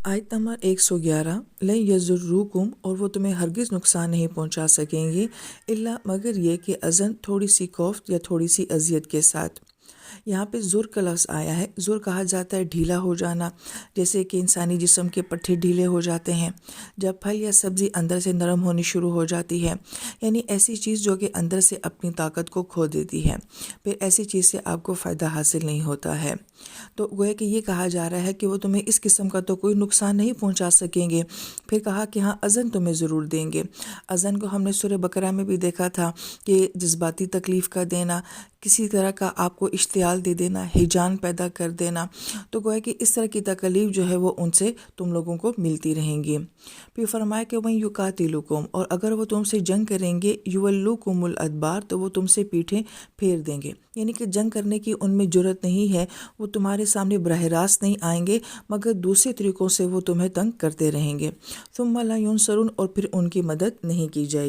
आयत नंबर 111 लन यज़ुर्रुकुम, और वो तुम्हें हरगिज़ नुकसान नहीं पहुंचा सकेंगे इल्ला मगर ये कि अज़न थोड़ी सी खौफ या थोड़ी सी अजियत के साथ। यहाँ पे ज़ुर का लफ्ज़ आया है। ज़ुर कहा जाता है ढीला हो जाना, जैसे कि इंसानी जिस्म के पट्टे ढीले हो जाते हैं जब फल या सब्ज़ी अंदर से नरम होनी शुरू हो जाती है, यानी ऐसी चीज़ जो कि अंदर से अपनी ताकत को खो देती है, फिर ऐसी चीज़ से आपको फ़ायदा हासिल नहीं होता है। तो गोया कि ये कहा जा रहा है कि वो तुम्हें इस किस्म का तो कोई नुकसान नहीं पहुंचा सकेंगे। फिर कहा कि हाँ, अज़न तुम्हें ज़रूर देंगे। अज़न को हमने सूरह बकरा में भी देखा था कि जज्बाती तकलीफ़ का देना, किसी तरह का आपको इश्तियाल दे देना, हिजान पैदा कर देना, तो गोया कि इस तरह की तकलीफ़ जो है वो उनसे तुम लोगों को मिलती रहेंगी। फिर फरमाया कि वहीं युकातिलुकुम, और अगर वो तुमसे जंग करेंगे युवल्लुकुमुल अदबार, तो वो तुमसे पीठें फेर देंगे, यानी कि जंग करने की उनमें जुर्रत नहीं है, वो तुम्हारे सामने बरह रास्त नहीं आएंगे, मगर दूसरे तरीक़ों से वो तुम्हें तंग करते रहेंगे। सुम्मा ला युनसरून, और फिर उनकी मदद नहीं की जाएगी।